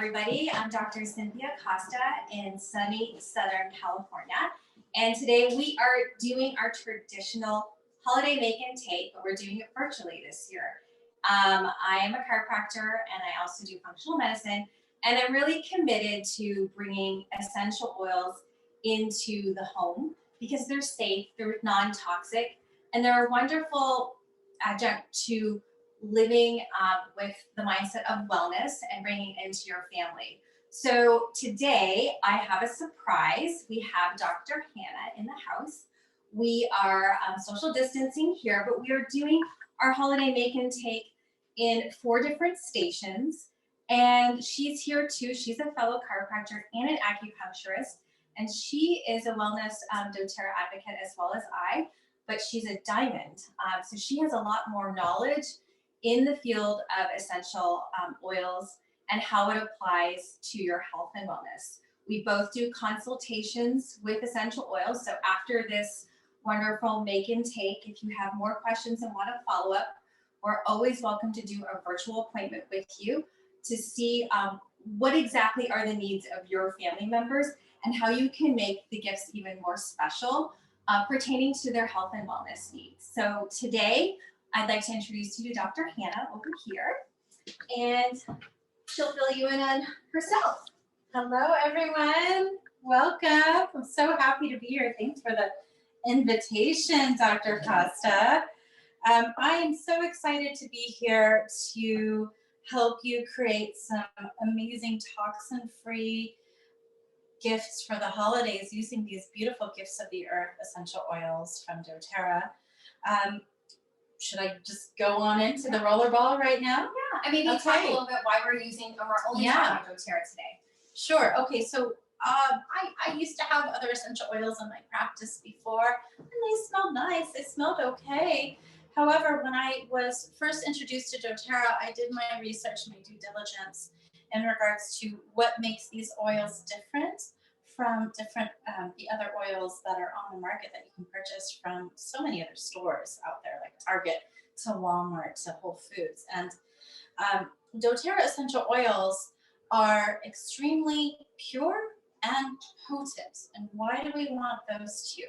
everybody. I'm Dr. Cynthia Costa in sunny Southern California. And today we are doing our traditional holiday make and take, but we're doing it virtually this year. I am a chiropractor and I also do functional medicine. And I'm really committed to bringing essential oils into the home because they're safe, they're non-toxic, and they're a wonderful adjunct to living with the mindset of wellness and bringing it into your family. So today I have a surprise. We have Dr. Hanna in the house. We are social distancing here, but we are doing our holiday make and take in 4 different stations. And she's here too. She's a fellow chiropractor and an acupuncturist. And she is a wellness doTERRA advocate as well as I, but she's a diamond. So she has a lot more knowledge in the field of essential oils and how it applies to your health and wellness. We both do consultations with essential oils. So after this wonderful make and take, if you have more questions and want to follow up, we're always welcome to do a virtual appointment with you to see what exactly are the needs of your family members and how you can make the gifts even more special pertaining to their health and wellness needs. So today, I'd like to introduce you to Dr. Hanna over here, and she'll fill you in on herself. Hello, everyone. Welcome. I'm so happy to be here. Thanks for the invitation, Dr. Costa. I am so excited to be here to help you create some amazing toxin-free gifts for the holidays using these beautiful gifts of the earth essential oils from doTERRA. Should I just go on into the rollerball right now? Yeah, I mean, maybe talk a little bit why we're only talking doTERRA today. Sure. Okay, so I used to have other essential oils in my practice before, and they smelled nice. They smelled okay. However, when I was first introduced to doTERRA, I did my research, my due diligence in regards to what makes these oils different from the other oils that are on the market that you can purchase from so many other stores out there, like Target to Walmart to Whole Foods. And doTERRA essential oils are extremely pure and potent. And why do we want those two?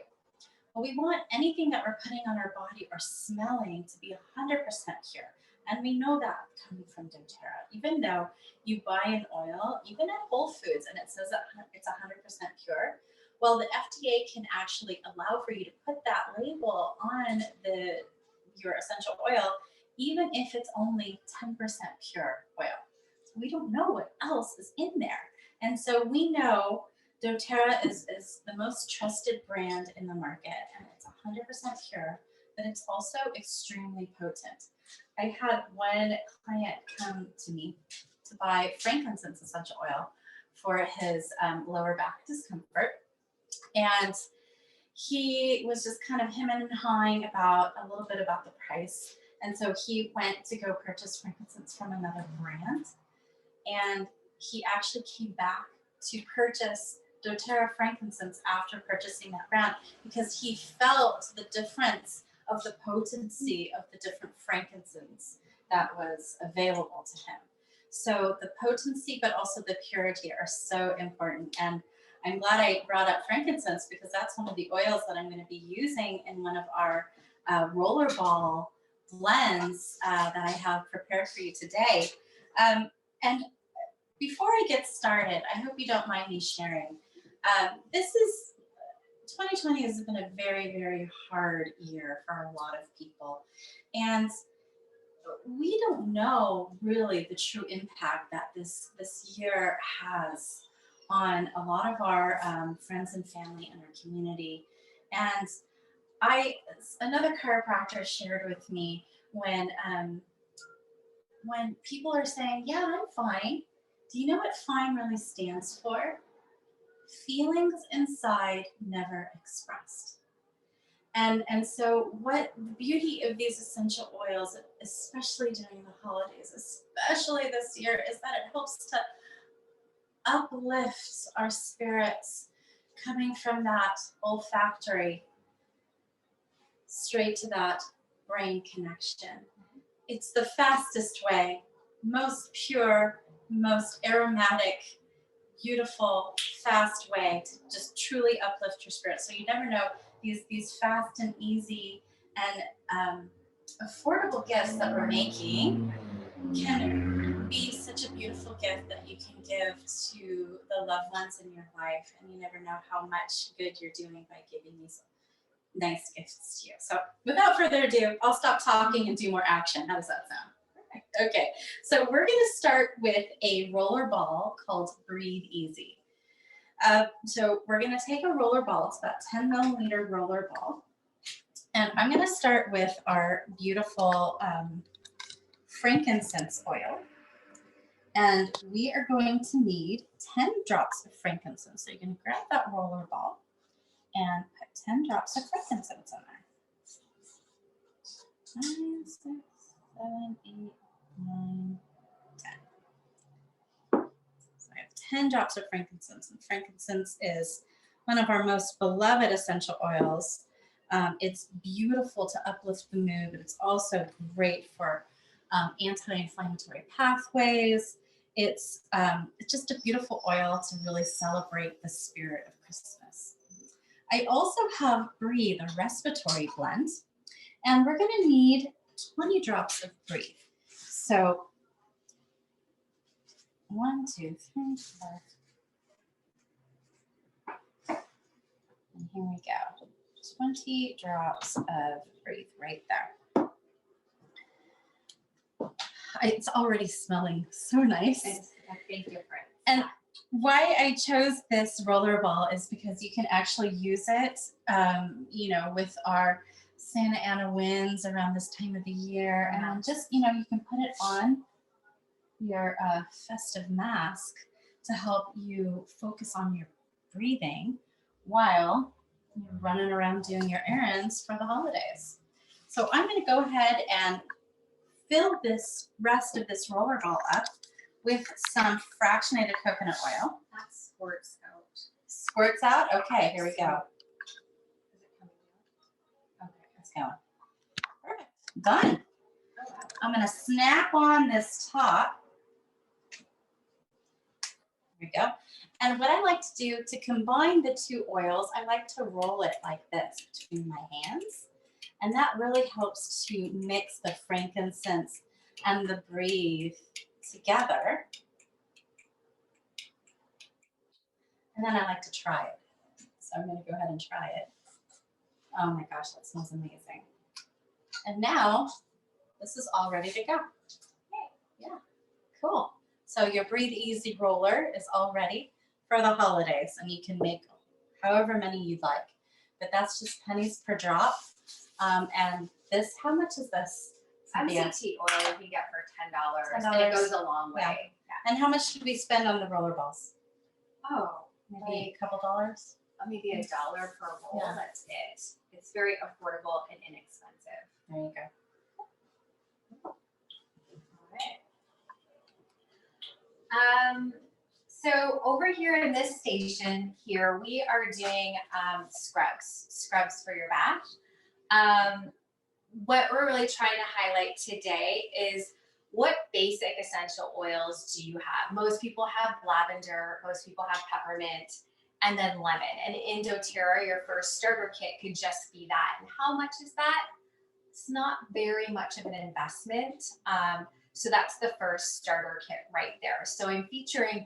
Well, we want anything that we're putting on our body or smelling to be 100% pure. And we know that coming from doTERRA. Even though you buy an oil, even at Whole Foods, and it says that it's 100% pure, well, the FDA can actually allow for you to put that label on your essential oil, even if it's only 10% pure oil. So we don't know what else is in there. And so we know doTERRA is the most trusted brand in the market, and it's 100% pure, but it's also extremely potent. I had one client come to me to buy frankincense essential oil for his lower back discomfort. And he was just kind of hemming and hawing about a little bit about the price. And so he went to go purchase frankincense from another brand. And he actually came back to purchase doTERRA frankincense after purchasing that brand because he felt the difference of the potency of the different frankincense that was available to him. So the potency, but also the purity are so important. And I'm glad I brought up frankincense because that's one of the oils that I'm going to be using in one of our rollerball blends that I have prepared for you today. And before I get started, I hope you don't mind me sharing. 2020 has been a very, very hard year for a lot of people. And we don't know really the true impact that this year has on a lot of our friends and family in our community. And another chiropractor shared with me when people are saying, yeah, I'm fine. Do you know what fine really stands for? Feelings inside never expressed. And so what the beauty of these essential oils, especially during the holidays, especially this year, is that it helps to uplift our spirits coming from that olfactory straight to that brain connection. It's the fastest way, most pure, most aromatic, beautiful, fast way to just truly uplift your spirit. So you never know, these fast and easy and affordable gifts that we're making can be such a beautiful gift that you can give to the loved ones in your life, and you never know how much good you're doing by giving these nice gifts to you. So without further ado, I'll stop talking and do more action. How does that sound? Okay, so we're gonna start with a roller ball called Breathe Easy. So we're gonna take a roller ball, it's about 10 milliliter roller ball. And I'm gonna start with our beautiful frankincense oil. And we are going to need 10 drops of frankincense. So you're gonna grab that roller ball and put 10 drops of frankincense in there. 9, 6, 7, 8, 9, 10. So I have 10 drops of frankincense, and frankincense is one of our most beloved essential oils. It's beautiful to uplift the mood, but it's also great for anti-inflammatory pathways. It's just a beautiful oil to really celebrate the spirit of Christmas. I also have Breathe, a respiratory blend, and we're gonna need 20 drops of Breathe. So 1, 2, 3, 4. And here we go. 20 drops of Breathe right there. It's already smelling so nice. It's a big difference. And why I chose this roller ball is because you can actually use it, you know, with our Santa Ana winds around this time of the year. And then just, you know, you can put it on your festive mask to help you focus on your breathing while you're running around doing your errands for the holidays. So I'm going to go ahead and fill this rest of this roller ball up with some fractionated coconut oil. That squirts out. Squirts out? Okay, here we go. Okay, it's going. Perfect. Done. Oh, wow. I'm going to snap on this top. There we go. And what I like to do to combine the two oils, I like to roll it like this between my hands. And that really helps to mix the frankincense and the Breathe together. And then I like to try it. So I'm going to go ahead and try it. Oh my gosh, that smells amazing. And now this is all ready to go. Yeah, cool. So your Breathe Easy roller is all ready for the holidays, and you can make however many you'd like. But that's just pennies per drop. And this, how much is this? MCT oil you can get for $10, and it goes a long way. Yeah. And how much should we spend on the roller balls? Oh, Maybe a couple dollars? maybe $1 per roll. Yeah. That's it. It's very affordable and inexpensive. There you go. All right. So over here in this station here, we are doing scrubs for your bath. What we're really trying to highlight today is what basic essential oils do you have? Most people have lavender, most people have peppermint, and then lemon. And in doTERRA, your first starter kit could just be that. And how much is that? It's not very much of an investment. So that's the first starter kit right there. So I'm featuring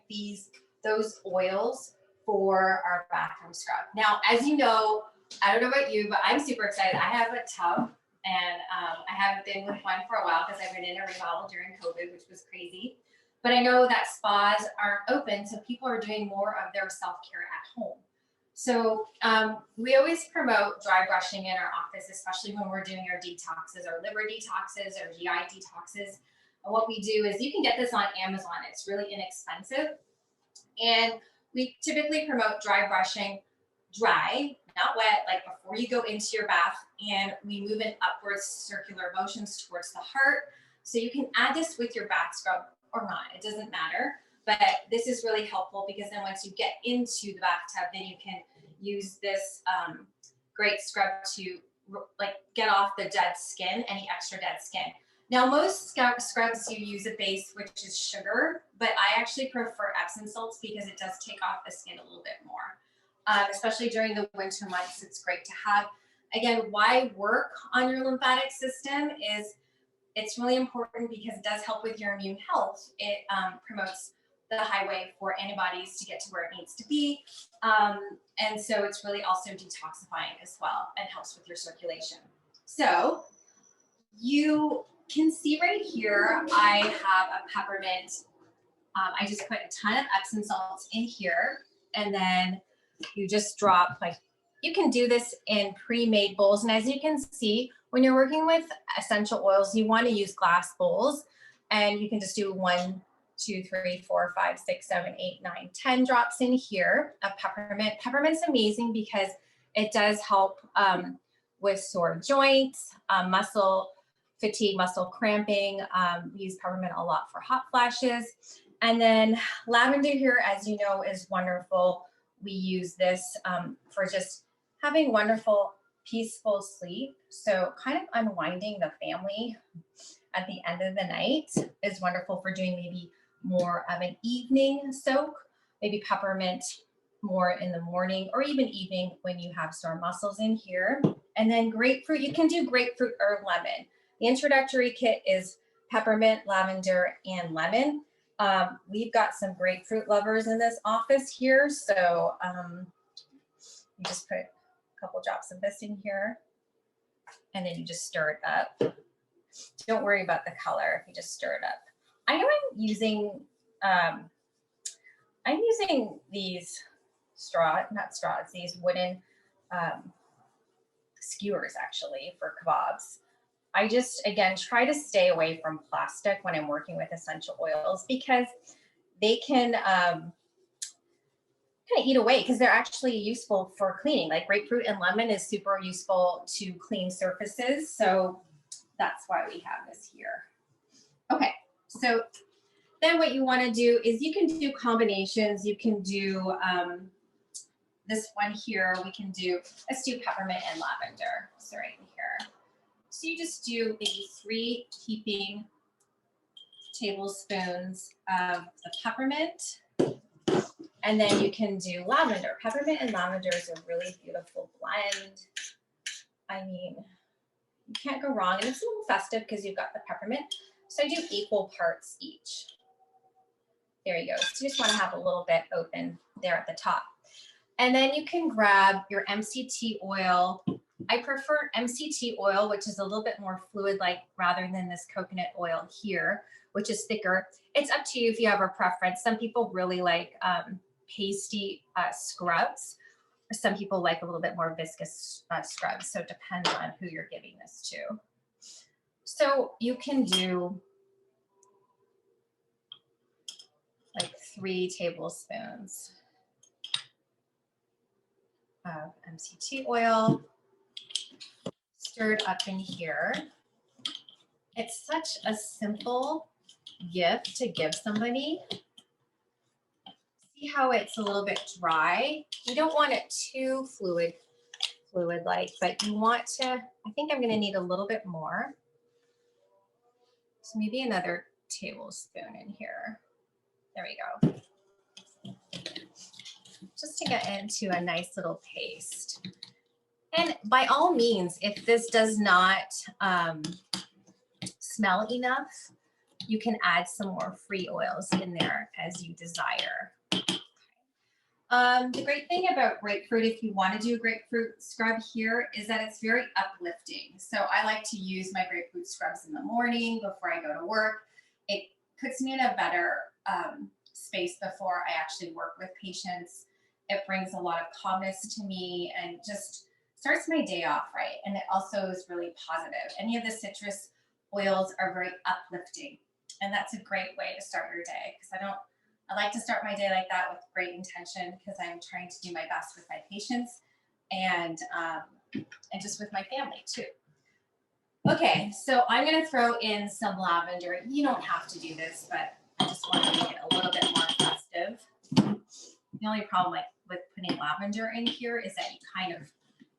those oils for our bathroom scrub. Now, as you know, I don't know about you, but I'm super excited. I have a tub, and I haven't been with one for a while because I've been in a remodel during COVID, which was crazy. But I know that spas aren't open, so people are doing more of their self-care at home. So we always promote dry brushing in our office, especially when we're doing our detoxes, our liver detoxes, our GI detoxes. And what we do is you can get this on Amazon. It's really inexpensive. And we typically promote dry brushing, dry, not wet, like before you go into your bath. And we move in upwards circular motions towards the heart. So you can add this with your bath scrub or not. It doesn't matter. But this is really helpful because then once you get into the bathtub, then you can use this great scrub to like get off the dead skin, any extra dead skin. Now, most scrubs you use a base, which is sugar, but I actually prefer Epsom salts because it does take off the skin a little bit more. Especially during the winter months, it's great to have. Again, why work on your lymphatic system is it's really important because it does help with your immune health. It promotes the highway for antibodies to get to where it needs to be. And so it's really also detoxifying as well and helps with your circulation. So you can see right here, I have a peppermint. I just put a ton of Epsom salts in here, and then you just drop, like, you can do this in pre-made bowls. And as you can see, when you're working with essential oils, you want to use glass bowls, and you can just do 1, 2, 3, 4, 5, 6, 7, 8, 9, 10 drops in here of peppermint. Peppermint's amazing because it does help with sore joints, muscle fatigue, muscle cramping. We use peppermint a lot for hot flashes. And then lavender here, as you know, is wonderful. We use this for just having wonderful, peaceful sleep. So kind of unwinding the family at the end of the night is wonderful for doing maybe more of an evening soak, maybe peppermint more in the morning or even evening when you have sore muscles in here. And then grapefruit, you can do grapefruit or lemon. The introductory kit is peppermint, lavender, and lemon. We've got some grapefruit lovers in this office here. So you just put a couple drops of this in here, and then you just stir it up. Don't worry about the color if you just stir it up. I know I'm using these these wooden skewers actually for kebabs. I just, again, try to stay away from plastic when I'm working with essential oils because they can kind of eat away because they're actually useful for cleaning. Like grapefruit and lemon is super useful to clean surfaces. So that's why we have this here. Okay, so then what you want to do is you can do combinations. You can do this one here. Let's do peppermint and lavender. So right here. So you just do maybe 3 heaping tablespoons of the peppermint, and then you can do lavender. Peppermint and lavender is a really beautiful blend. I mean, you can't go wrong, and it's a little festive because you've got the peppermint. So I do equal parts each. There you go. So you just want to have a little bit open there at the top. And then you can grab your MCT oil. I prefer MCT oil, which is a little bit more fluid-like rather than this coconut oil here, which is thicker. It's up to you if you have a preference. Some people really like pasty scrubs. Some people like a little bit more viscous scrubs. So it depends on who you're giving this to. So you can do like 3 tablespoons of MCT oil. Stirred up in here. It's such a simple gift to give somebody. See how it's a little bit dry? You don't want it too fluid-like, but you want to, I think I'm gonna need a little bit more. So maybe another tablespoon in here. There we go. Just to get into a nice little paste. And by all means, if this does not smell enough, you can add some more free oils in there as you desire. The great thing about grapefruit, if you want to do a grapefruit scrub here, is that it's very uplifting. So I like to use my grapefruit scrubs in the morning before I go to work. It puts me in a better space before I actually work with patients. It brings a lot of calmness to me and just starts my day off right. And it also is really positive. Any of the citrus oils are very uplifting. And that's a great way to start your day because I like to start my day like that with great intention because I'm trying to do my best with my patients and just with my family too. Okay, so I'm gonna throw in some lavender. You don't have to do this, but I just want to make it a little bit more festive. The only problem with putting lavender in here is that you kind of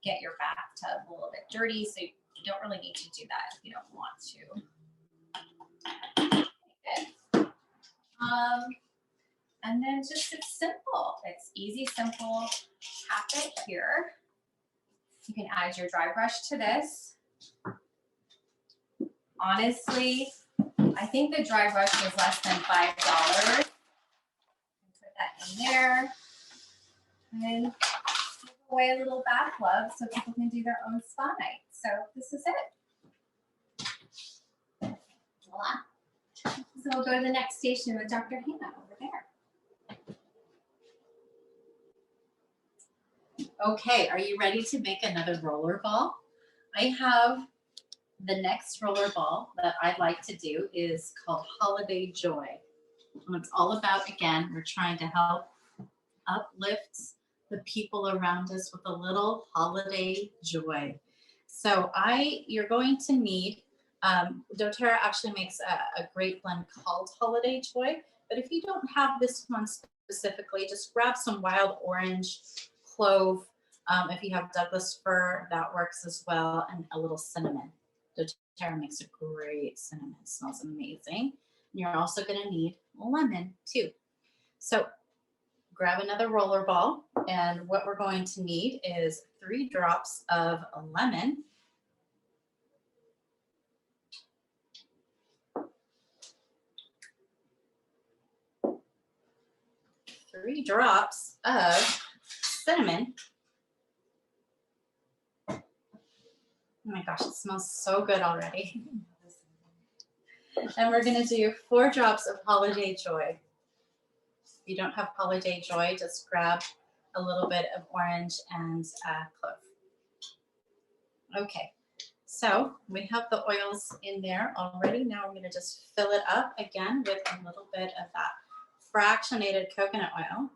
get your bathtub a little bit dirty, so you don't really need to do that if you don't want to. Good. And then just it's simple. It's easy, simple. Tap it here. You can add your dry brush to this. Honestly, I think the dry brush was less than $5. Put that in there. And give away a little bath glove so people can do their own spa night. So this is it. Voila. So we'll go to the next station with Dr. Hanna over there. Okay, are you ready to make another roller ball? I have the next roller ball that I'd like to do is called Holiday Joy. And it's all about, again, we're trying to help uplift the people around us with a little holiday joy. So you're going to need, doTERRA actually makes a great blend called Holiday Joy, but if you don't have this one specifically, just grab some wild orange, clove. If you have Douglas fir, that works as well, and a little cinnamon. doTERRA makes a great cinnamon. It smells amazing. And you're also going to need lemon too. So grab another roller ball, and what we're going to need is 3 drops of lemon, 3 drops of cinnamon. Oh my gosh, it smells so good already. And we're going to do 4 drops of Holiday Joy. If you don't have Holiday Joy, just grab a little bit of orange and clove. Okay, so we have the oils in there already. Now we're going to just fill it up again with a little bit of that fractionated coconut oil.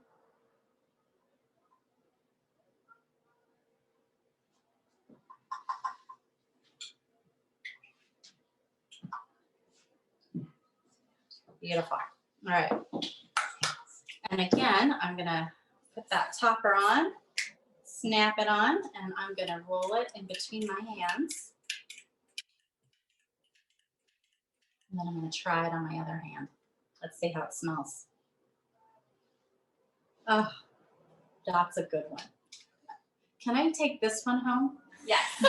Beautiful. All right. And again, I'm going to put that topper on, snap it on, and I'm going to roll it in between my hands. And then I'm going to try it on my other hand. Let's see how it smells. Oh, that's a good one. Can I take this one home? Yes.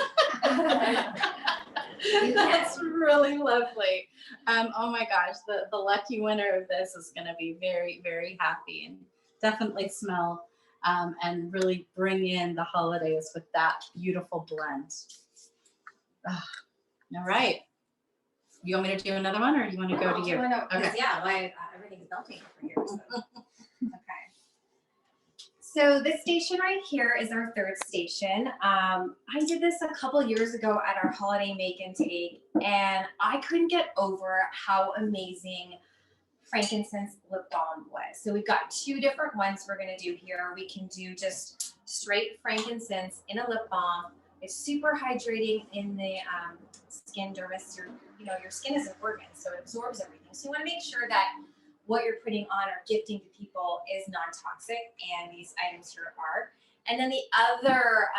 That's really lovely. Oh my gosh, the lucky winner of this is going to be very, very happy and definitely smell and really bring in the holidays with that beautiful blend. All right. You want me to do another one, or do you want to go to you? No, okay. Yeah, everything's melting over here. So. Okay. So this station right here is our 3rd station. I did this a couple years ago at our holiday make and take, and I couldn't get over how amazing frankincense lip balm was. So we've got 2 different ones we're going to do here. We can do just straight frankincense in a lip balm. It's super hydrating in the skin dermis. Your skin is an organ, so it absorbs everything. So you want to make sure that what you're putting on or gifting to people is non-toxic, and these items here are. And then the other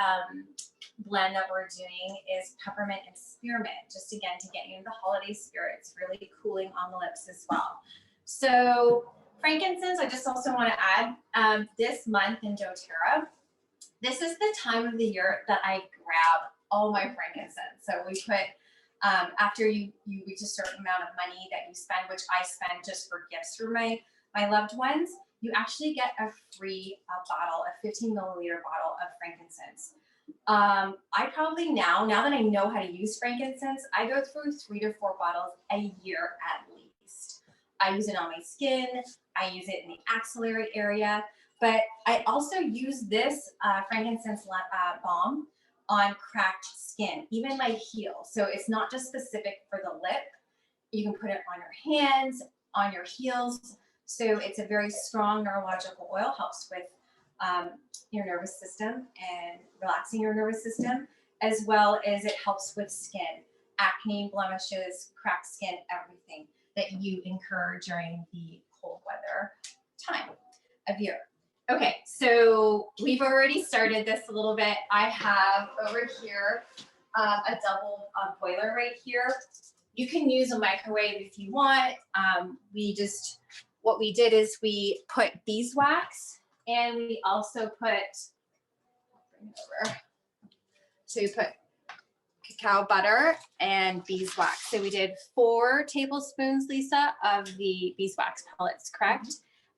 blend that we're doing is peppermint and spearmint, just again to get you into the holiday spirits, really cooling on the lips as well. So frankincense, I just also want to add this month in doTERRA, this is the time of the year that I grab all my frankincense. So we put after you reach a certain amount of money that you spend, which I spend just for gifts for my loved ones, you actually get a free bottle, a 15 milliliter bottle of frankincense. I probably now that I know how to use frankincense, I go through 3 to 4 bottles a year at least. I use it on my skin, I use it in the axillary area, but I also use this frankincense balm on cracked skin, even my heel. So it's not just specific for the lip. You can put it on your hands, on your heels. So it's a very strong neurological oil, helps with your nervous system and relaxing your nervous system, as well as it helps with skin, acne, blemishes, cracked skin, everything that you incur during the cold weather time of year. Okay, so we've already started this a little bit. I have over here a double boiler right here. You can use a microwave if you want. What we did is we put beeswax, and we also put, bring it over. So we put cacao butter and beeswax. So we did 4 tablespoons, Lisa, of the beeswax pellets, correct?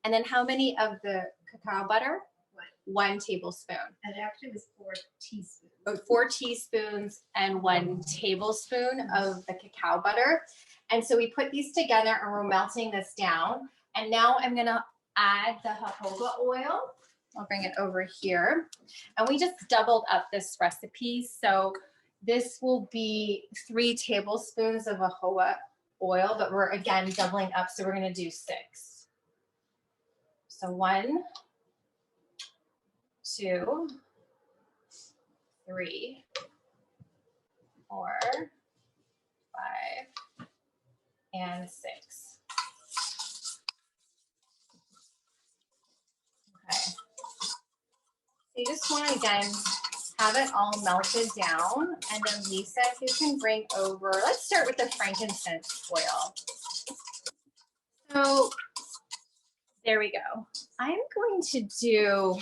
And then how many of the cacao butter? 1 tablespoon. And actually it was 4 teaspoons. 4 teaspoons and 1 tablespoon of the cacao butter. And so we put these together and we're melting this down. And now I'm gonna add the jojoba oil. I'll bring it over here. And we just doubled up this recipe. So this will be 3 tablespoons of jojoba oil, but we're again doubling up. So we're gonna do 6. So 1, 2, 3, 4, 5, and 6. Okay. So you just want to again have it all melted down, and then Lisa, if you can bring over, let's start with the frankincense oil. So there we go. I'm going to do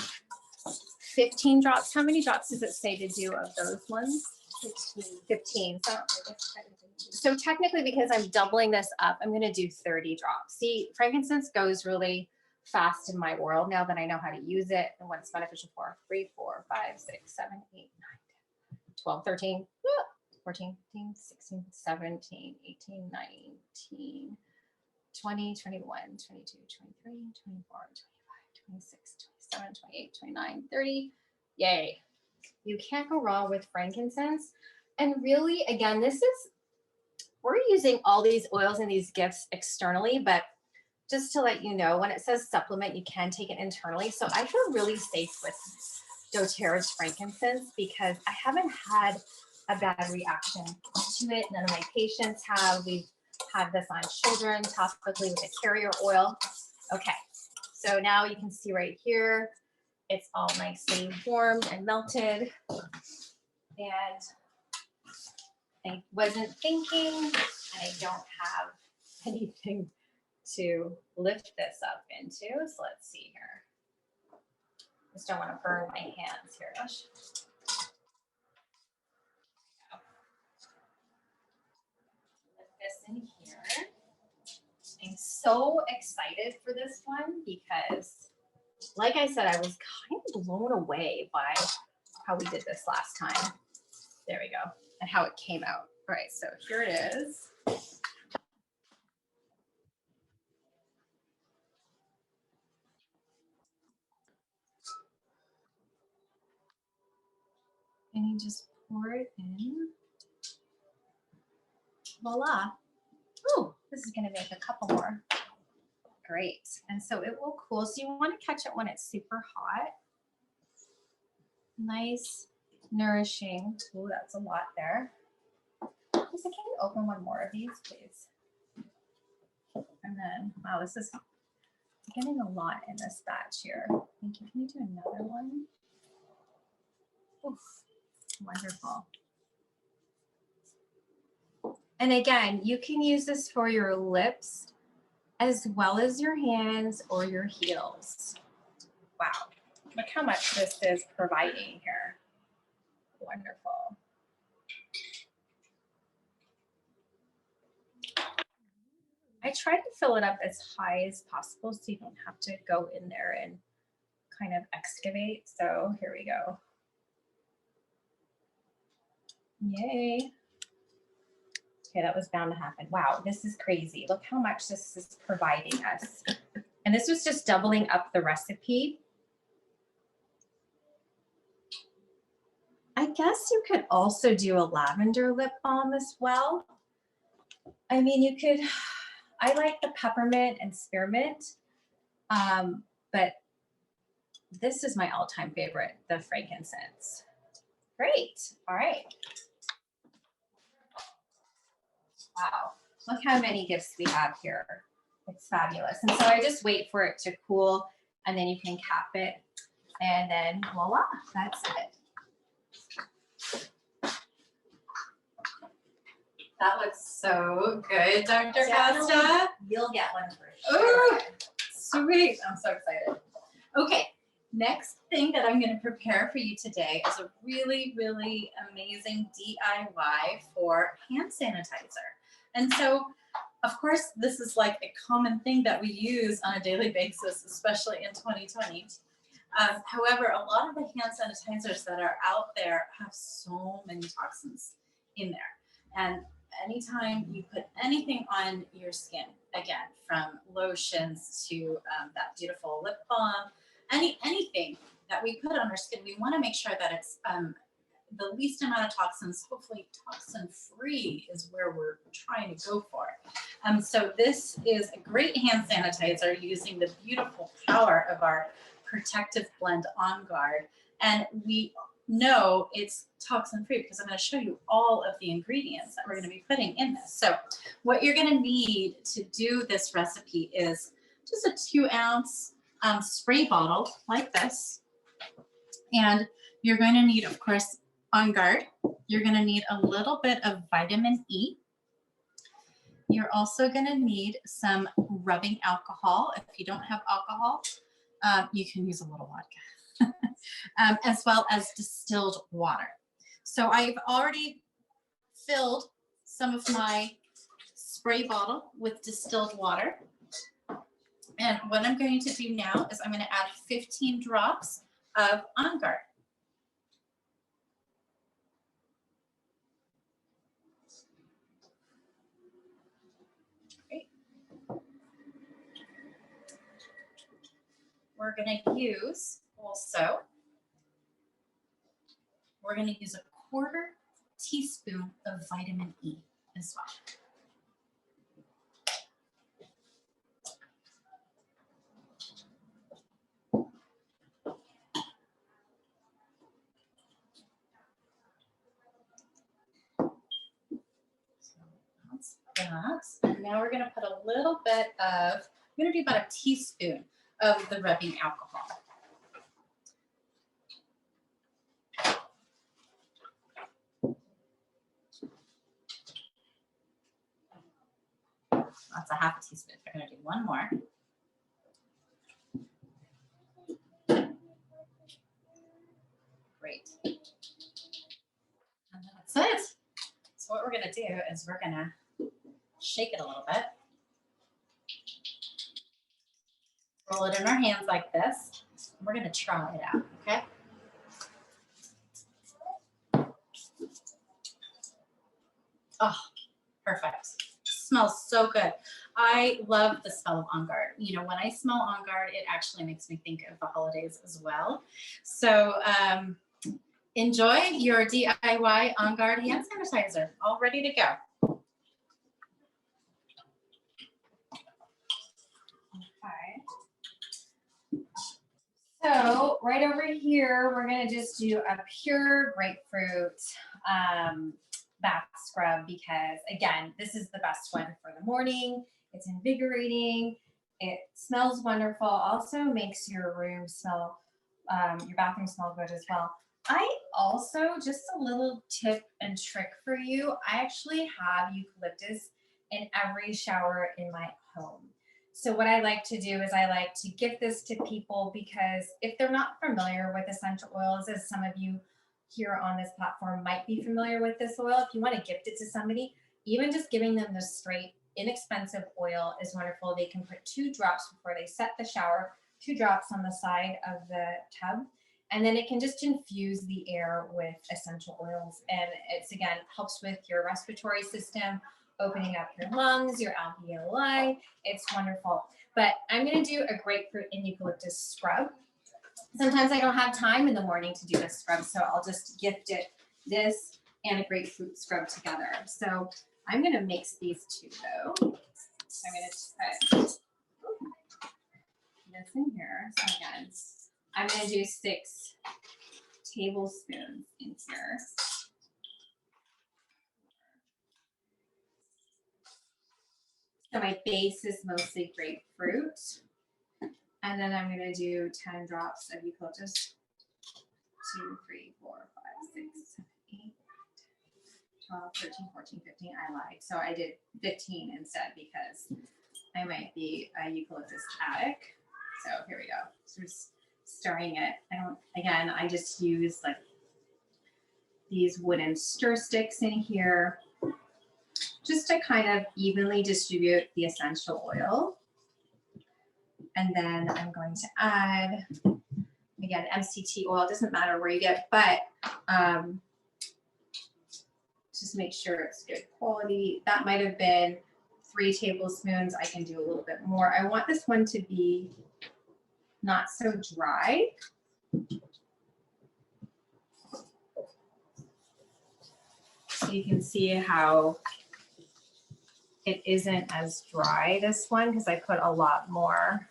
15 drops. How many drops does it say to do of those ones? 15. So technically, because I'm doubling this up, I'm going to do 30 drops. See, frankincense goes really fast in my world now that I know how to use it and what it's beneficial for. 3, 4, 5, 6, 7, 8, 9, 10, 12, 13, 14, 15, 16, 17, 18, 19, 20, 21, 22, 23, 24, 25, 26, 27, 28, 29, 30. Yay. You can't go wrong with frankincense. And really, again, we're using all these oils and these gifts externally, but just to let you know, when it says supplement, you can take it internally. So I feel really safe with doTERRA's frankincense because I haven't had a bad reaction to it. None of my patients have. We've had this on children topically with a carrier oil. Okay, so now you can see right here, it's all nicely warmed and melted. And I wasn't thinking, and I don't have anything to lift this up into. So let's see here. Just don't want to burn my hands here. Lift this in here. I'm so excited for this one because, like I said, I was kind of blown away by how we did this last time. There we go. And how it came out. All right, so here it is. And you just pour it in. Voila. Oh, this is going to make a couple more. Great. And so it will cool. So you want to catch it when it's super hot. Nice, nourishing. Oh, that's a lot there. Lisa, can you open one more of these, please? And then, wow, this is getting a lot in this batch here. Thank you. Can you do another one? Oof, wonderful. And again, you can use this for your lips as well as your hands or your heels. Wow, look how much this is providing here. Wonderful. I try to fill it up as high as possible so you don't have to go in there and kind of excavate. So here we go. Yay. Okay, that was bound to happen. Wow, this is crazy. Look how much this is providing us. And this was just doubling up the recipe. I guess you could also do a lavender lip balm as well. I mean, you could, I like the peppermint and spearmint, but this is my all-time favorite, the frankincense. Great, all right. Wow, look how many gifts we have here. It's fabulous. And so I just wait for it to cool and then you can cap it and then voila, that's it. That looks so good, Dr. Definitely. Costa. You'll get one for Ooh. sure. Sweet. I'm so excited. Okay. Next thing that I'm going to prepare for you today is a really, really amazing DIY for hand sanitizer. And so, of course, this is like a common thing that we use on a daily basis, especially in 2020. However, a lot of the hand sanitizers that are out there have so many toxins in there. And anytime you put anything on your skin, again, from lotions to that beautiful lip balm, anything that we put on our skin, we want to make sure that it's the least amount of toxins, hopefully toxin free is where we're trying to go for. So this is a great hand sanitizer using the beautiful power of our protective blend On Guard. And we know it's toxin free because I'm going to show you all of the ingredients that we're going to be putting in this. So what you're going to need to do this recipe is just a 2-ounce spray bottle like this. And you're going to need, of course, On Guard. You're going to need a little bit of vitamin E. You're also going to need some rubbing alcohol. If you don't have alcohol, you can use a little vodka, as well as distilled water. So I've already filled some of my spray bottle with distilled water. And what I'm going to do now is I'm going to add 15 drops of On Guard. Great. We're going to use also, we're going to use a 1/4 teaspoon of vitamin E as well. That. And now we're going to put a little bit of, I'm going to do about a teaspoon of the rubbing alcohol. That's a 1/2 teaspoon. We're going to do one more. Great. And that's it. So what we're going to do is we're going to shake it a little bit. Roll it in our hands like this. And we're going to try it out, okay? Oh, perfect. Smells so good. I love the smell of On Guard. You know, when I smell On Guard, it actually makes me think of the holidays as well. So enjoy your DIY On Guard hand sanitizer, all ready to go. Okay. So right over here, we're gonna just do a pure grapefruit bath scrub because again, this is the best one for the morning. It's invigorating. It smells wonderful. Also makes your room smell, your bathroom smell good as well. I also, just a little tip and trick for you, I actually have eucalyptus in every shower in my home. So what I like to do is I like to gift this to people because if they're not familiar with essential oils, as some of you here on this platform might be familiar with this oil, if you want to gift it to somebody, even just giving them the straight, inexpensive oil is wonderful. They can put 2 drops before they set the shower, 2 drops on the side of the tub, and then it can just infuse the air with essential oils. And it's, again, helps with your respiratory system, opening up your lungs, your alveoli. It's wonderful. But I'm going to do a grapefruit and eucalyptus scrub. Sometimes I don't have time in the morning to do this scrub, so I'll just gift it this and a grapefruit scrub together. So I'm going to mix these two though. I'm going to put this in here. So again, I'm going to do 6 tablespoons in here. So my base is mostly grapefruit. And then I'm going to do 10 drops of eucalyptus. 2, 3, 4, 5, 6, 7, 8. 12, 13, 14, 15. I lied. So I did 15 instead because I might be a eucalyptus addict. So here we go. So just stirring it. I just use like these wooden stir sticks in here just to kind of evenly distribute the essential oil. And then I'm going to add, again, MCT oil. It doesn't matter where you get, but just make sure it's good quality. That might have been 3 tablespoons. I can do a little bit more. I want this one to be not so dry. So you can see how it isn't as dry, this one, because I put a lot more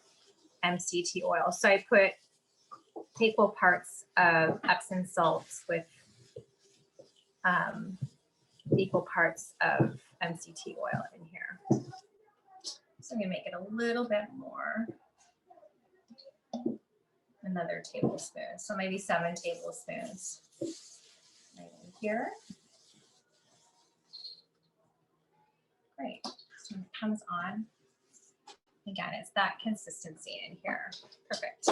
MCT oil. So I put equal parts of Epsom salts with equal parts of MCT oil in here. So I'm gonna make it a little bit more. Another tablespoon, so maybe 7 tablespoons right in here. Great, so when it comes on, again, it's that consistency in here. Perfect.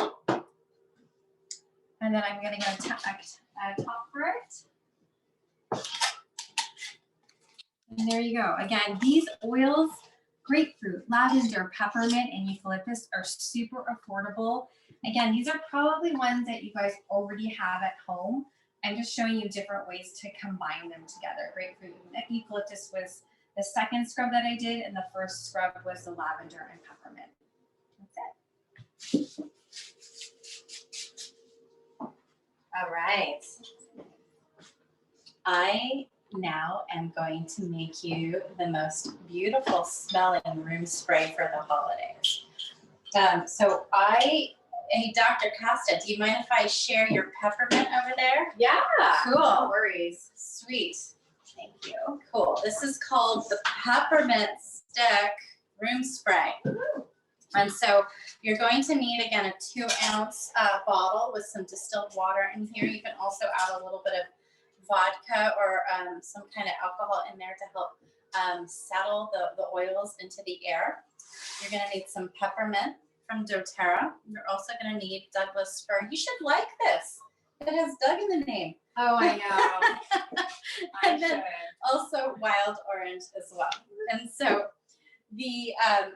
And then I'm gonna go top for it. And there you go. Again, these oils, grapefruit, lavender, peppermint, and eucalyptus are super affordable. Again, these are probably ones that you guys already have at home. I'm just showing you different ways to combine them together. Grapefruit and eucalyptus was the second scrub that I did, and the first scrub was the lavender and peppermint. That's it. All right. I now am going to make you the most beautiful smelling room spray for the holidays. Hey, Dr. Costa, do you mind if I share your peppermint over there? Yeah. Cool. No worries. Sweet. Thank you. Cool. This is called the Peppermint Stick Room Spray. And so you're going to need, again, a 2-ounce bottle with some distilled water in here. You can also add a little bit of vodka or some kind of alcohol in there to help settle the oils into the air. You're going to need some peppermint from doTERRA. You're also going to need Douglas fir. You should like this. It has Doug in the name. Oh, I know. And then also wild orange as well. And so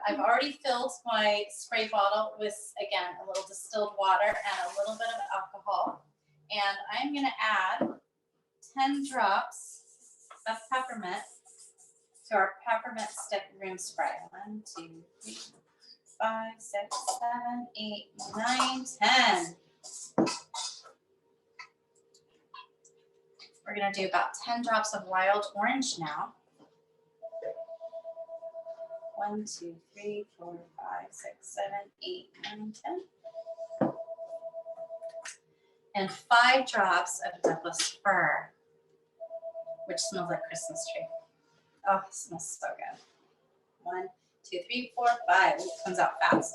I've already filled my spray bottle with, again, a little distilled water and a little bit of alcohol. And I'm going to add 10 drops of peppermint to our peppermint stick room spray. 1, 2, 3, 5, 6, 7, 8, 9, 10. We're going to do about 10 drops of wild orange now. 1, 2, 3, 4, 5, 6, 7, 8, 9, 10. And 5 drops of Douglas fir, which smells like Christmas tree. Oh, it smells so good. 1, 2, 3, 4, 5. It comes out fast.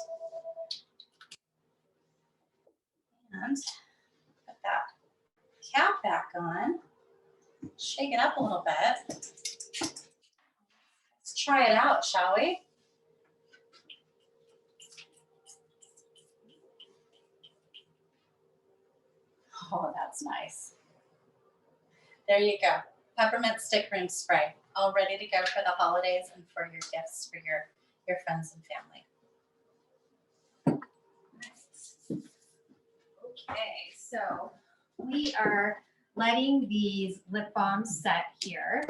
And put that cap back on. Shake it up a little bit. Let's try it out, shall we? Oh, that's nice. There you go. Peppermint stick room spray, all ready to go for the holidays and for your gifts for your friends and family. Nice. Okay, so we are letting these lip balms set here.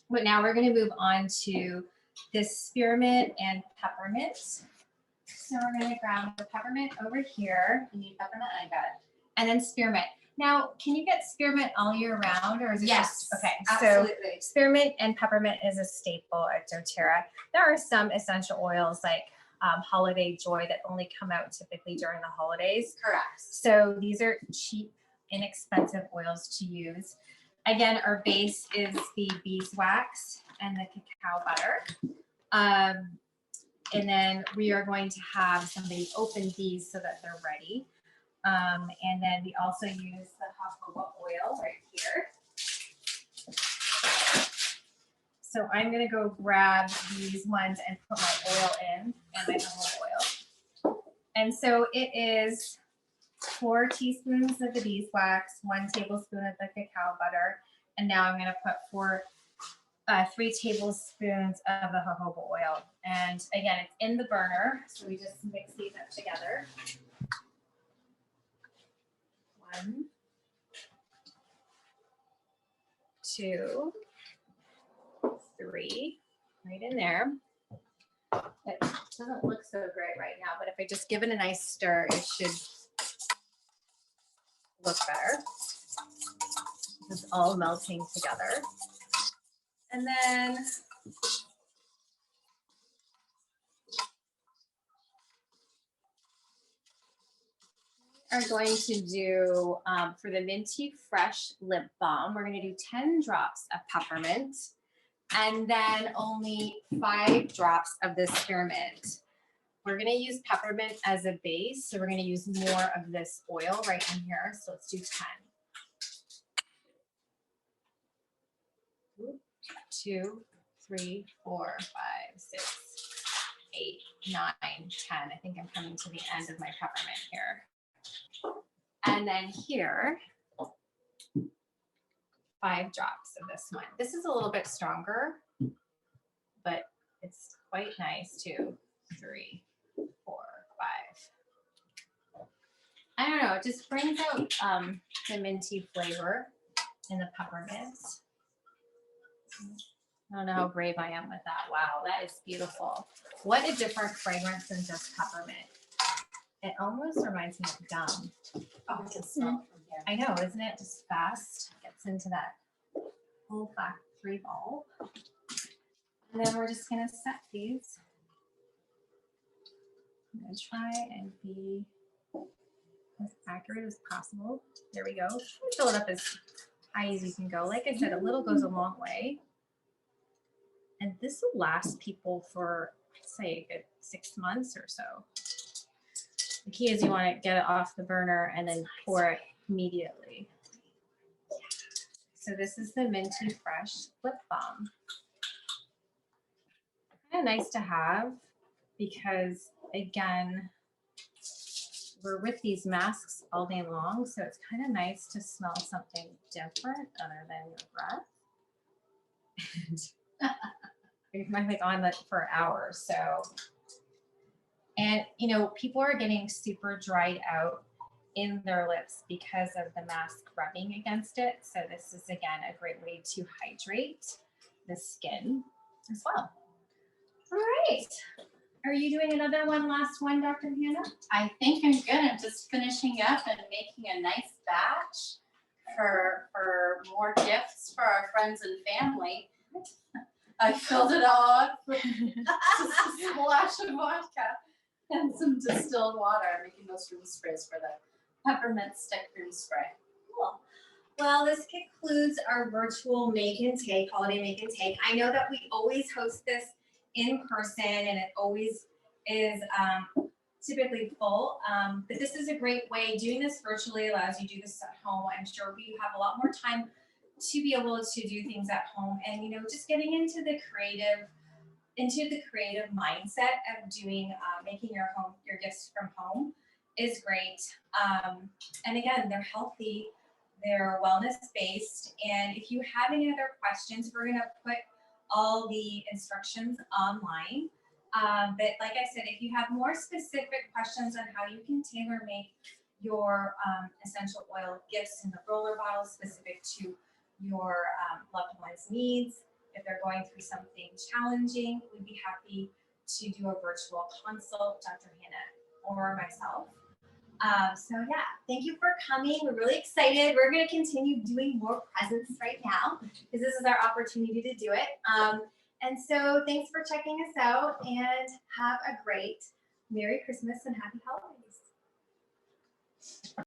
But now we're going to move on to this spearmint and peppermint. So we're going to grab the peppermint over here. You need peppermint? I got it. And then spearmint. Now, can you get spearmint all year round, or is it Yes, just okay? absolutely. So spearmint and peppermint is a staple at doTERRA. There are some essential oils like Holiday Joy that only come out typically during the holidays. Correct. So these are cheap, inexpensive oils to use. Again, our base is the beeswax and the cacao butter. And then we are going to have somebody open these so that they're ready. And then we also use the jojoba oil right here. So I'm gonna go grab these ones and put my oil in and my jojoba oil. And so it is 4 teaspoons of the beeswax, 1 tablespoon of the cacao butter, and now I'm gonna put 3 tablespoons of the jojoba oil. And again, it's in the burner, so we just mix these up together. 1, 2, 3, right in there. It doesn't look so great right now, but if I just give it a nice stir, it should look better. It's all melting together. And then we are going to do, for the Minty Fresh Lip Balm, we're going to do 10 drops of peppermint and then only 5 drops of the spearmint. We're going to use peppermint as a base, so we're going to use more of this oil right in here. So let's do 10. 2, 3, 4, 5, 6, 8, 9, 10. I think I'm coming to the end of my peppermint here. And then here, 5 drops of this one. This is a little bit stronger, but it's quite nice too. 3, 4, 5. I don't know, it just brings out the minty flavor in the peppermint. I don't know how brave I am with that. Wow, that is beautiful. What a different fragrance than just peppermint. It almost reminds me of gum. Oh, I can smell it from here. I know, isn't it? Just fast gets into that olfactory bulb. And then we're just gonna set these. I'm gonna try and be as accurate as possible. There we go. Fill it up as high as you can go. Like I said, a little goes a long way. And this will last people for, I'd say, a good 6 months or so. The key is you want to get it off the burner and then pour it immediately. So this is the Minty Fresh Lip Balm. Kind of nice to have because, again, we're with these masks all day long, so it's kind of nice to smell something different other than your breath. You're like on it for hours, so. And, you know, people are getting super dried out in their lips because of the mask rubbing against it. So this is, again, a great way to hydrate the skin as well. All right. Are you doing another one, last one, Dr. Hanna? I think I'm good. I'm just finishing up and making a nice batch for more gifts for our friends and family. I filled it all up with just a splash of vodka and some distilled water. I'm making those room sprays for the peppermint stick room spray. Cool. Well, this concludes our virtual make and take, holiday make and take. I know that we always host this in person and it always is typically full, but this is a great way. Doing this virtually allows you to do this at home. I'm sure we have a lot more time to be able to do things at home, and, you know, just getting into the creative mindset of doing making your gifts from home is great. And again, they're healthy, they're wellness based, and if you have any other questions, we're going to put all the instructions online. But like I said, if you have more specific questions on how you can tailor make your essential oil gifts in the roller bottle specific to your loved one's needs, if they're going through something challenging, we'd be happy to do a virtual consult, Dr. Hanna or myself. So yeah, thank you for coming. We're really excited. We're going to continue doing more presents right now because this is our opportunity to do it. And so thanks for checking us out and have a great Merry Christmas and Happy Holidays.